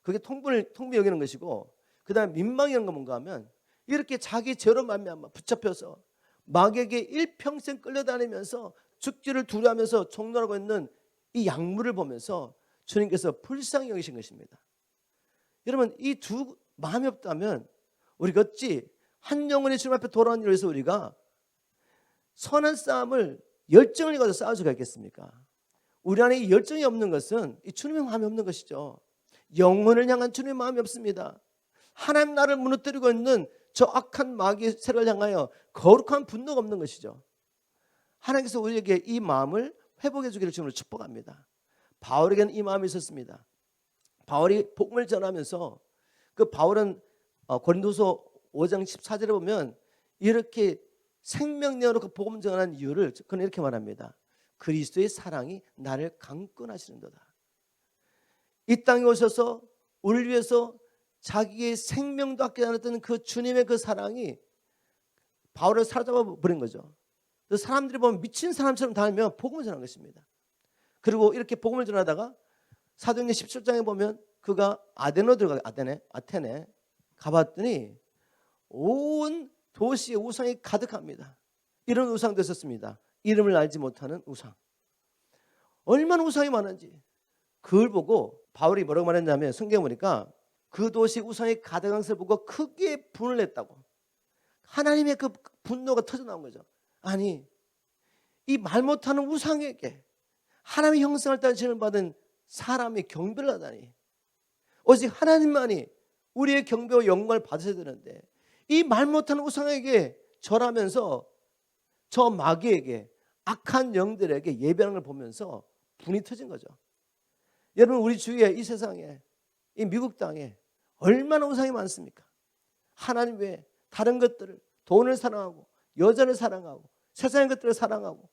그게 통분이 여기는 것이고, 그 다음에 민망이라는 건 뭔가 하면 이렇게 자기 죄로 말미암아 붙잡혀서 마귀에게 일평생 끌려다니면서 죽기를 두려워하면서 종노하고 있는 이 약물을 보면서 주님께서 불쌍히 여기신 것입니다. 여러분, 이 두 마음이 없다면 우리가 어찌 한 영혼이 주님 앞에 돌아오는 일을 위해서 우리가 선한 싸움을 열정을 가지고 싸울 수가 있겠습니까? 우리 안에 이 열정이 없는 것은 이 주님의 마음이 없는 것이죠. 영혼을 향한 주님의 마음이 없습니다. 하나님 나라를 무너뜨리고 있는 저 악한 마귀의 세력을 향하여 거룩한 분노가 없는 것이죠. 하나님께서 우리에게 이 마음을 회복해 주기를 주님으로 축복합니다. 바울에게는 이 마음이 있었습니다. 바울이 복음을 전하면서 그 바울은 고린도서 5장 14절에 보면 이렇게 생명 내어놓고 복음 전하는 이유를 그는 이렇게 말합니다. 그리스도의 사랑이 나를 강권하시는도다. 이 땅에 오셔서 우리를 위해서 자기의 생명도 아끼지 않았던 그 주님의 그 사랑이 바울을 사로잡아 버린 거죠. 그래서 사람들이 보면 미친 사람처럼 다니며 복음을 전한 것입니다. 그리고 이렇게 복음을 전하다가 사도행전 17장에 보면 그가 아테네 가봤더니 온 도시에 우상이 가득합니다. 이런 우상도 있었습니다. 이름을 알지 못하는 우상. 얼마나 우상이 많은지. 그걸 보고 바울이 뭐라고 말했냐면 성경에 보니까 그 도시 우상이 가득한 것을 보고 크게 분을 냈다고. 하나님의 그 분노가 터져나온 거죠. 아니, 이 말 못하는 우상에게 하나님의 형상을 따라 지음을 받은 사람이 경배를 하다니. 오직 하나님만이 우리의 경배와 영광을 받으셔야 되는데 이 말 못하는 우상에게 절하면서 저 마귀에게 악한 영들에게 예배하는 걸 보면서 분이 터진 거죠. 여러분, 우리 주위에 이 세상에 이 미국 땅에 얼마나 우상이 많습니까? 하나님 외에 다른 것들을, 돈을 사랑하고 여자를 사랑하고 세상의 것들을 사랑하고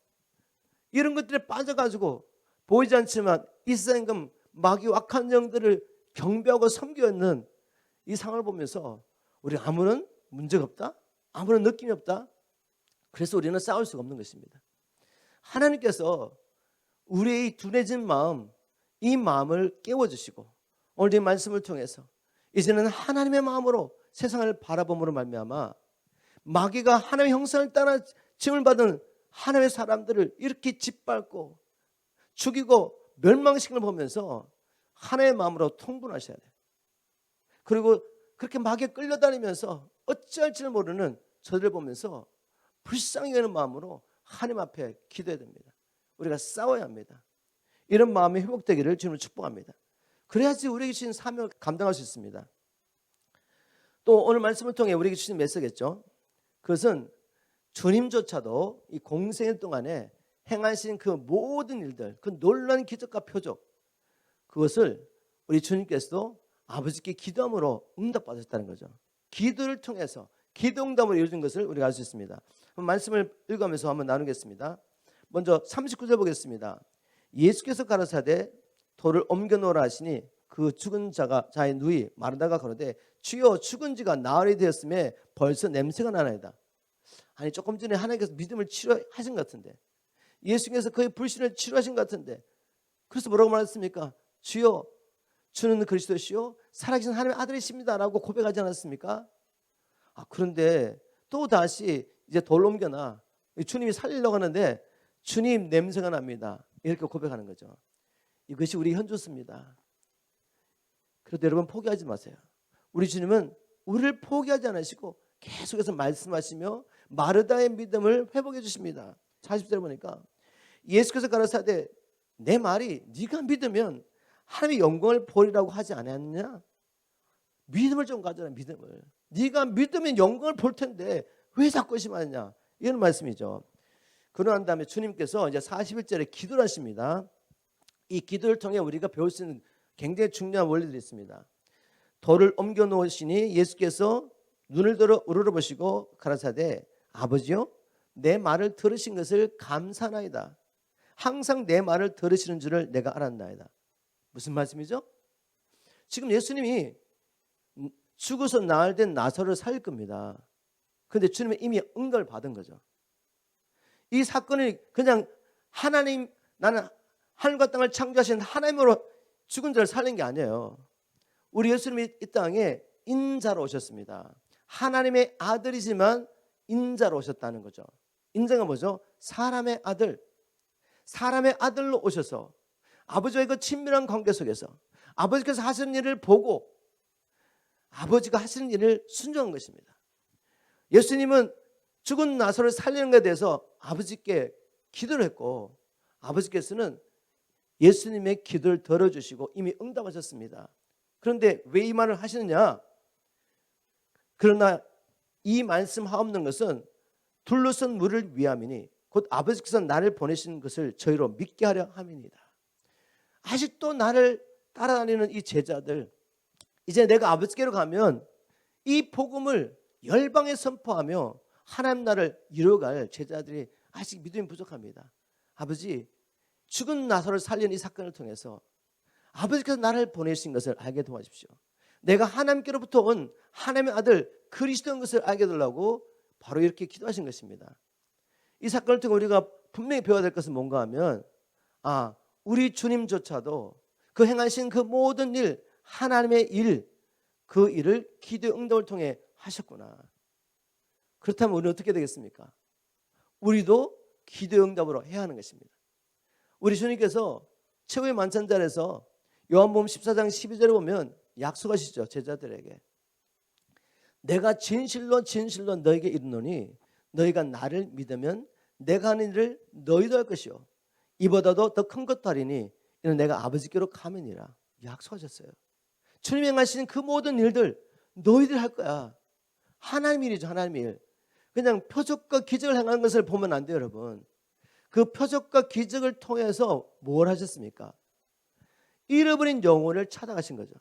이런 것들에 빠져가지고 보이지 않지만 이 세상의 마귀와 악한 영들을 경배하고 섬겨 있는 이 상황을 보면서 우리 아무런 문제가 없다? 아무런 느낌이 없다? 그래서 우리는 싸울 수가 없는 것입니다. 하나님께서 우리의 둔해진 마음, 이 마음을 깨워주시고 오늘 이 말씀을 통해서 이제는 하나님의 마음으로 세상을 바라봄으로 말미암아 마귀가 하나님의 형상을 따라 지음을 받은 하나님의 사람들을 이렇게 짓밟고 죽이고 멸망시키는 걸 보면서 하나님의 마음으로 통분하셔야 돼요. 그리고 그렇게 마귀에 끌려다니면서 어찌할지를 모르는 저들을 보면서 불쌍히 여기는 마음으로 하나님 앞에 기도해야 됩니다. 우리가 싸워야 합니다. 이런 마음이 회복되기를 주님을 축복합니다. 그래야지 우리에게 주신 사명을 감당할 수 있습니다. 또 오늘 말씀을 통해 우리에게 주신 메시지겠죠. 그것은 주님조차도 이 공생일 동안에 행하신 그 모든 일들, 그 놀라운 기적과 표적, 그것을 우리 주님께서도 아버지께 기도함으로 응답받으셨다는 거죠. 기도를 통해서 기도 응답으로 이루어진 것을 우리가 알 수 있습니다. 말씀을 읽으면서 한번 나누겠습니다. 먼저 39절 보겠습니다. 예수께서 가라사대 돌을 옮겨 놓으라 하시니 그 죽은 자의 누이 마르다가 가로되 주여 죽은 지가 나흘이 되었음에 벌써 냄새가 나나이다. 아니, 조금 전에 하나님께서 믿음을 치료하신 것 같은데, 예수께서 그의 불신을 치료하신 것 같은데, 그래서 뭐라고 말했습니까? 주여 주는 그리스도시요 살아계신 하나님의 아들이십니다 라고 고백하지 않았습니까? 그런데 또 다시 이제 돌 옮겨놔, 주님이 살리려고 하는데 주님 냄새가 납니다, 이렇게 고백하는 거죠. 이것이 우리 현주습니다. 그래도 여러분 포기하지 마세요. 우리 주님은 우리를 포기하지 않으시고 계속해서 말씀하시며 마르다의 믿음을 회복해 주십니다. 40절 보니까 예수께서 가라사대 내 말이 네가 믿으면 하나님의 영광을 보리라고 하지 않았느냐? 믿음을 좀 가져라. 믿음을. 네가 믿으면 영광을 볼 텐데 왜 자꾸 의심하느냐? 이런 말씀이죠. 그러한 다음에 주님께서 이제 41절에 기도를 하십니다. 이 기도를 통해 우리가 배울 수 있는 굉장히 중요한 원리들이 있습니다. 돌을 옮겨 놓으시니 예수께서 눈을 들어 우러러보시고 가라사대 아버지요 내 말을 들으신 것을 감사하나이다. 항상 내 말을 들으시는 줄을 내가 알았나이다. 무슨 말씀이죠? 지금 예수님이 죽어서 나흘 된 나사로를 살릴 겁니다. 그런데 주님은 이미 응답을 받은 거죠. 이 사건이 그냥 하나님, 나는 하늘과 땅을 창조하신 하나님으로 죽은 자를 살린 게 아니에요. 우리 예수님이 이 땅에 인자로 오셨습니다. 하나님의 아들이지만 인자로 오셨다는 거죠. 인자가 뭐죠? 사람의 아들. 사람의 아들로 오셔서 아버지와의 그 친밀한 관계 속에서 아버지께서 하시는 일을 보고 아버지가 하시는 일을 순종한 것입니다. 예수님은 죽은 나사로를 살리는 것에 대해서 아버지께 기도를 했고 아버지께서는 예수님의 기도를 들어주시고 이미 응답하셨습니다. 그런데 왜 이 말을 하시느냐? 그러나 이 말씀하옵는 것은 둘러선 물을 위함이니 곧 아버지께서 나를 보내신 것을 저희로 믿게 하려 함이니이다. 아직도 나를 따라다니는 이 제자들, 이제 내가 아버지께로 가면 이 복음을 열방에 선포하며 하나님 나라를 이루어갈 제자들이 아직 믿음이 부족합니다. 아버지, 죽은 나사로를 살린 이 사건을 통해서 아버지께서 나를 보내신 것을 알게 도와주십시오. 내가 하나님께로부터 온 하나님의 아들 그리스도인 것을 알게 되려고 바로 이렇게 기도하신 것입니다. 이 사건을 통해 우리가 분명히 배워야 될 것은 뭔가 하면 우리 주님조차도 그 행하신 그 모든 일, 하나님의 일, 그 일을 기도의 응답을 통해 하셨구나. 그렇다면 우리는 어떻게 되겠습니까? 우리도 기도의 응답으로 해야 하는 것입니다. 우리 주님께서 최후의 만찬자리에서 요한복음 14장 12절에 보면 약속하시죠. 제자들에게. 내가 진실로 진실로 너에게 이르노니 너희가 나를 믿으면 내가 하는 일을 너희도 할 것이요 이보다도 더 큰 것도 하리니 이는 내가 아버지께로 가면이라 약속하셨어요. 주님이 행하시는 그 모든 일들 너희들 할 거야. 하나님 일이죠. 하나님 일. 그냥 표적과 기적을 행하는 것을 보면 안 돼요. 여러분. 그 표적과 기적을 통해서 뭘 하셨습니까? 잃어버린 영혼을 찾아가신 거죠.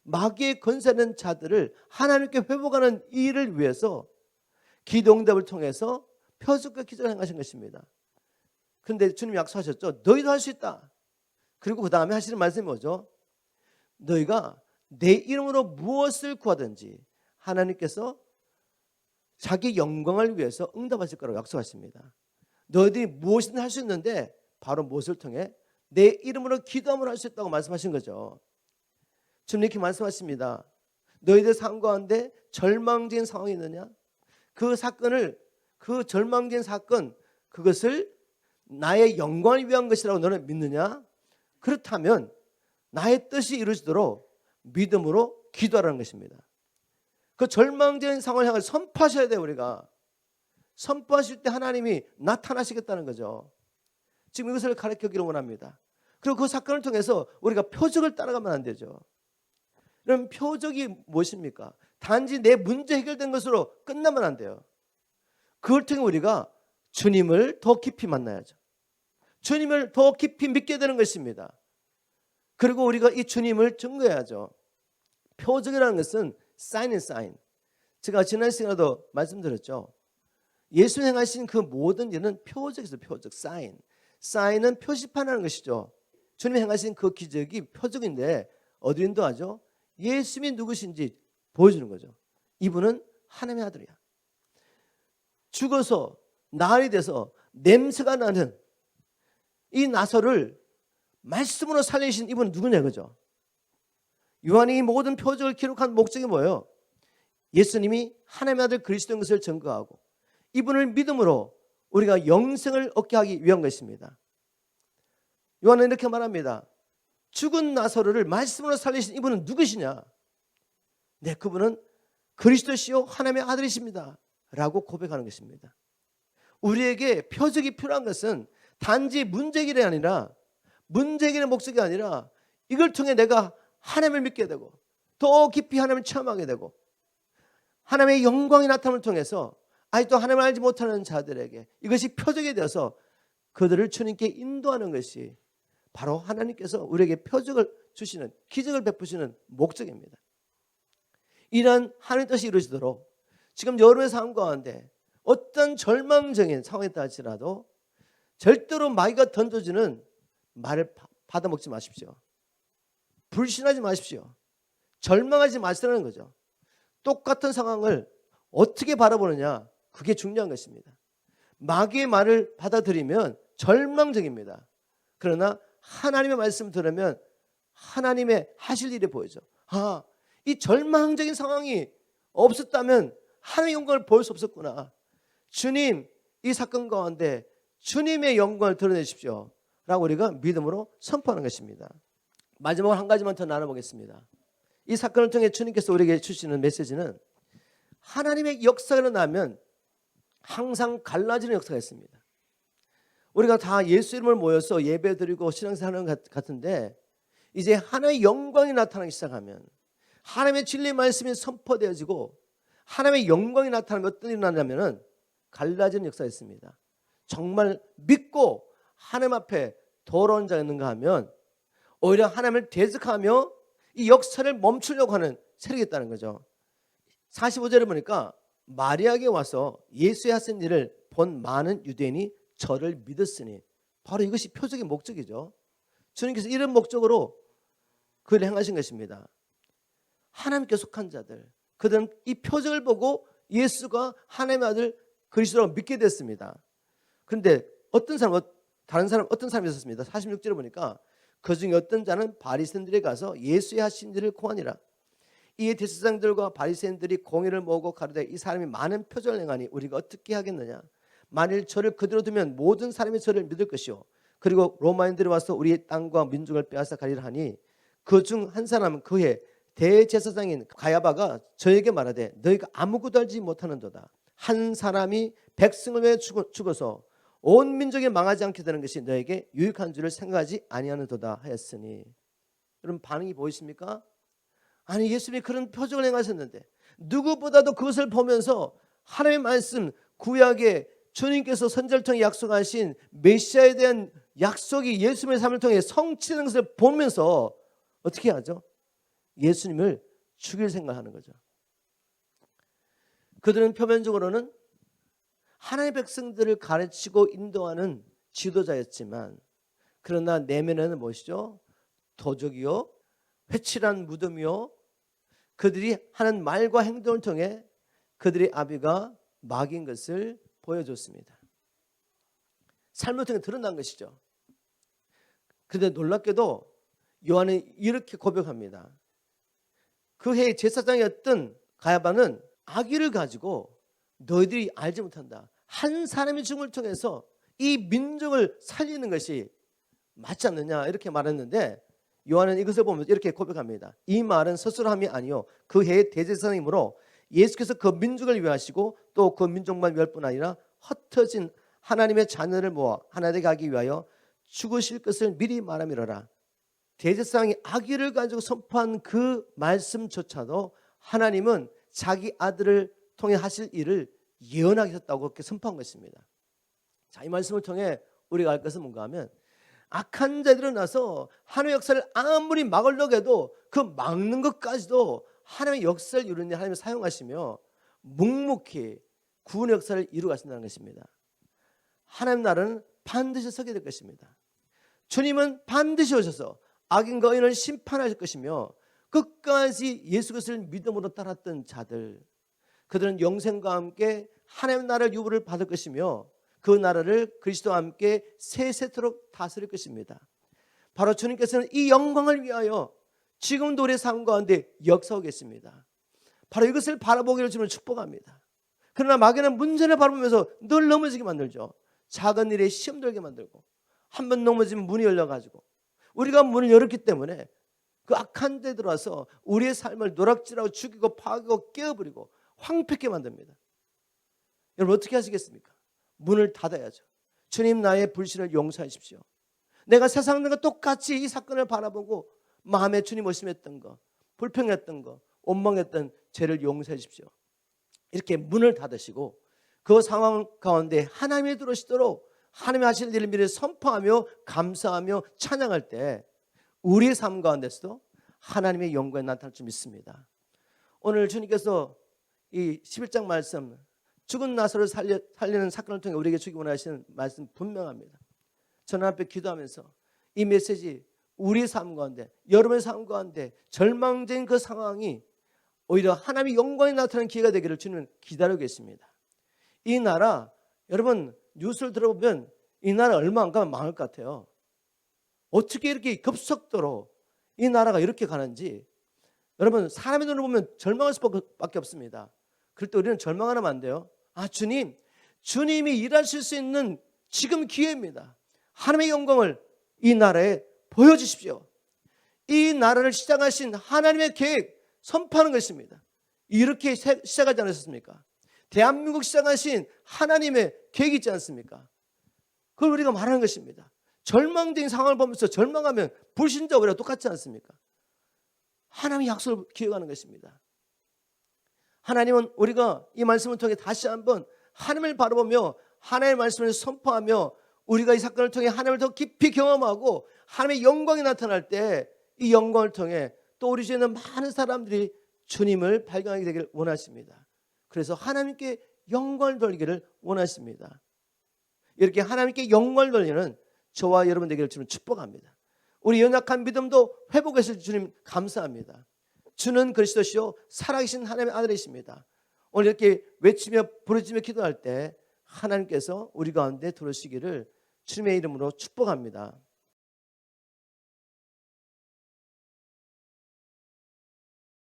마귀의 권세는 자들을 하나님께 회복하는 일을 위해서 기도 응답을 통해서 표적과 기적을 행하신 것입니다. 그런데 주님 약속하셨죠. 너희도 할 수 있다. 그리고 그 다음에 하시는 말씀이 뭐죠? 너희가 내 이름으로 무엇을 구하든지 하나님께서 자기 영광을 위해서 응답하실 거라고 약속하십니다. 너희들이 무엇이든 할 수 있는데 바로 무엇을 통해? 내 이름으로 기도함을 할 수 있다고 말씀하신 거죠. 주님 이렇게 말씀하십니다. 너희들 삶 가운데 절망적인 상황이 있느냐? 그 사건을, 그 절망적인 사건, 그것을 나의 영광을 위한 것이라고 너는 믿느냐? 그렇다면 나의 뜻이 이루어지도록 믿음으로 기도하라는 것입니다. 그 절망적인 상황을 향해 선포하셔야 돼요. 우리가 선포하실 때 하나님이 나타나시겠다는 거죠. 지금 이것을 가르치기를 원합니다. 그리고 그 사건을 통해서 우리가 표적을 따라가면 안 되죠. 그럼 표적이 무엇입니까? 단지 내 문제 해결된 것으로 끝나면 안 돼요. 그걸 통해 우리가 주님을 더 깊이 만나야죠. 주님을 더 깊이 믿게 되는 것입니다. 그리고 우리가 이 주님을 증거해야죠. 표적이라는 것은 sign and sign. 제가 지난 시간에도 말씀드렸죠. 예수 행하신 그 모든 일은 표적이죠. 표적, sign. sign은 표시판이라는 것이죠. 주님 행하신 그 기적이 표적인데 어디를 인도하죠? 예수님이 누구신지 보여주는 거죠. 이분은 하나님의 아들이야. 죽어서 나흘이 돼서 냄새가 나는 이 나사로를 말씀으로 살리신 이분은 누구냐 그죠? 요한이 이 모든 표적을 기록한 목적이 뭐예요? 예수님이 하나님의 아들 그리스도인 것을 증거하고 이분을 믿음으로 우리가 영생을 얻게 하기 위한 것입니다. 요한은 이렇게 말합니다. 죽은 나사로를 말씀으로 살리신 이분은 누구시냐? 네, 그분은 그리스도시요 하나님의 아들이십니다 라고 고백하는 것입니다. 우리에게 표적이 필요한 것은 단지 문제 해결이 아니라 문제 해결의 목적이 아니라 이걸 통해 내가 하나님을 믿게 되고 더 깊이 하나님을 체험하게 되고 하나님의 영광이 나타남을 통해서 아직도 하나님을 알지 못하는 자들에게 이것이 표적이 되어서 그들을 주님께 인도하는 것이 바로 하나님께서 우리에게 표적을 주시는 기적을 베푸시는 목적입니다. 이런 하나님의 뜻이 이루어지도록 지금 여러분의 삶 가운데 어떤 절망적인 상황에 따지라도 절대로 마귀가 던져주는 말을 받아먹지 마십시오. 불신하지 마십시오. 절망하지 마시라는 거죠. 똑같은 상황을 어떻게 바라보느냐 그게 중요한 것입니다. 마귀의 말을 받아들이면 절망적입니다. 그러나 하나님의 말씀을 들으면 하나님의 하실 일이 보이죠. 이 절망적인 상황이 없었다면 하나님의 영광을 볼 수 없었구나. 주님 이 사건 가운데 주님의 영광을 드러내십시오 라고 우리가 믿음으로 선포하는 것입니다. 마지막으로 한 가지만 더 나눠보겠습니다. 이 사건을 통해 주님께서 우리에게 주시는 메시지는 하나님의 역사가 일어나면 항상 갈라지는 역사가 있습니다. 우리가 다 예수 이름을 모여서 예배드리고 신앙생활하는 것 같은데 이제 하나님의 영광이 나타나기 시작하면 하나님의 진리의 말씀이 선포되어지고 하나님의 영광이 나타나면 어떤 일이 나냐면 갈라지는 역사가 있습니다. 정말 믿고 하나님 앞에 돌아온 자가 있는가 하면 오히려 하나님을 대적하며 이 역사를 멈추려고 하는 세력이 있다는 거죠. 45절에 보니까 마리아에게 와서 예수의 하신 일을 본 많은 유대인이 저를 믿었으니 바로 이것이 표적의 목적이죠. 주님께서 이런 목적으로 그를 행하신 것입니다. 하나님께 속한 자들 그들은 이 표적을 보고 예수가 하나님의 아들 그리스도라고 믿게 됐습니다. 그런데 어떤 사람 다른 사람 어떤 사람이 있었습니다. 46절에 보니까 그중에 어떤 자는 바리새인들에 가서 예수의 하신 일을 고하니라. 이에 대제사장들과 바리새인들이 공회를 모으고 가로되 이 사람이 많은 표적을 행하니 우리가 어떻게 하겠느냐. 만일 저를 그대로 두면 모든 사람이 저를 믿을 것이요 그리고 로마인들이 와서 우리의 땅과 민족을 빼앗아 가리라 하니 그 중 한 사람은 그해 대제사장인 가야바가 저에게 말하되 너희가 아무것도 알지 못하는도다. 한 사람이 백성을 위해 죽어서 온 민족이 망하지 않게 되는 것이 너에게 유익한 줄을 생각하지 아니하는도다 하였으니. 여러분 반응이 보이십니까? 아니 예수님이 그런 표적을 행하셨는데 누구보다도 그것을 보면서 하나님의 말씀 구약에 주님께서 선지자를 통해 약속하신 메시아에 대한 약속이 예수님의 삶을 통해 성취되는 것을 보면서 어떻게 하죠? 예수님을 죽일 생각하는 거죠. 그들은 표면적으로는 하나님의 백성들을 가르치고 인도하는 지도자였지만 그러나 내면에는 무엇이죠? 도적이요 회칠한 무덤이요 그들이 하는 말과 행동을 통해 그들의 아비가 마귀인 것을 보여줬습니다. 삶을 통해 드러난 것이죠. 그런데 놀랍게도 요한은 이렇게 고백합니다. 그 해의 제사장이었던 가야바는 악의를 가지고 너희들이 알지 못한다. 한 사람의 죽음을 통해서 이 민족을 살리는 것이 맞지 않느냐 이렇게 말했는데 요한은 이것을 보면서 이렇게 고백합니다. 이 말은 스스로함이 아니요 그 해의 대제사장이므로 예수께서 그 민족을 위하시고 또 그 민족만 위할 뿐 아니라 흩어진 하나님의 자녀를 모아 하나 되게 하기 위하여 죽으실 것을 미리 말함이로라. 대제사장이 악의를 가지고 선포한 그 말씀조차도 하나님은 자기 아들을 통해 하실 일을 예언하게 하셨다고 그렇게 선포한 것입니다. 자, 이 말씀을 통해 우리가 알 것은 뭔가 하면 악한 자들이 일어나서 하나님의 역사를 아무리 막으려고 해도 그 막는 것까지도 하나님의 역사를 이루는 하나님을 사용하시며 묵묵히 구원의 역사를 이루가신다는 것입니다. 하나님 나라는 반드시 서게 될 것입니다. 주님은 반드시 오셔서 악인과 의인을 심판하실 것이며 끝까지 예수 그리스도를 믿음으로 따랐던 자들 그들은 영생과 함께 하나님의 나라를 유보를 받을 것이며 그 나라를 그리스도와 함께 세세토록 다스릴 것입니다. 바로 주님께서는 이 영광을 위하여 지금도 우리의 삶 가운데 역사하고 계십니다. 바로 이것을 바라보기를 주님을 축복합니다. 그러나 마귀는 문제를 바라보면서 늘 넘어지게 만들죠. 작은 일에 시험 들게 만들고 한 번 넘어지면 문이 열려가지고 우리가 문을 열었기 때문에 그 악한 데 들어와서 우리의 삶을 노락질하고 죽이고 파괴하고 깨어버리고 황폐하게 만듭니다. 여러분 어떻게 하시겠습니까? 문을 닫아야죠. 주님 나의 불신을 용서하십시오. 내가 세상과 똑같이 이 사건을 바라보고 마음에 주님 의심했던 거 불평했던 거 원망했던 죄를 용서해 주십시오. 이렇게 문을 닫으시고 그 상황 가운데 하나님이 들어오시도록 하나님이 하실 일을 미리 선포하며 감사하며 찬양할 때 우리의 삶 가운데서도 하나님의 영광이 나타날 줄 믿습니다. 오늘 주님께서 이 11장 말씀 죽은 나사로를 살리는 사건을 통해 우리에게 주기 원하시는 말씀 분명합니다. 저는 앞에 기도하면서 이 메시지 우리의 삶 가운데 여러분의 삶 가운데 절망적인 그 상황이 오히려 하나님의 영광이 나타나는 기회가 되기를 주님은 기다리고 계십니다. 이 나라 여러분 뉴스를 들어보면 이 나라 얼마 안 가면 망할 것 같아요. 어떻게 이렇게 급속도로 이 나라가 이렇게 가는지 여러분 사람의 눈으로 보면 절망할 수밖에 없습니다. 그럴 때 우리는 절망하면 안 돼요. 아 주님이 일하실 수 있는 지금 기회입니다. 하나님의 영광을 이 나라에 보여주십시오. 이 나라를 시작하신 하나님의 계획 선포하는 것입니다. 이렇게 시작하지 않으셨습니까? 대한민국 시작하신 하나님의 계획이 있지 않습니까? 그걸 우리가 말하는 것입니다. 절망적인 상황을 보면서 절망하면 불신자와 똑같지 않습니까? 하나님의 약속을 기억하는 것입니다. 하나님은 우리가 이 말씀을 통해 다시 한번 하나님을 바라보며 하나님의 말씀을 선포하며 우리가 이 사건을 통해 하나님을 더 깊이 경험하고 하나님의 영광이 나타날 때 이 영광을 통해 또 우리 주위에 있는 많은 사람들이 주님을 발견하게 되기를 원하십니다. 그래서 하나님께 영광을 돌리기를 원하십니다. 이렇게 하나님께 영광을 돌리는 저와 여러분 되기를 주님 축복합니다. 우리 연약한 믿음도 회복하실 주님 감사합니다. 주는 그리스도시요 살아계신 하나님의 아들이십니다. 오늘 이렇게 외치며 부르짖며 기도할 때 하나님께서 우리 가운데 들어오시기를 주님의 이름으로 축복합니다.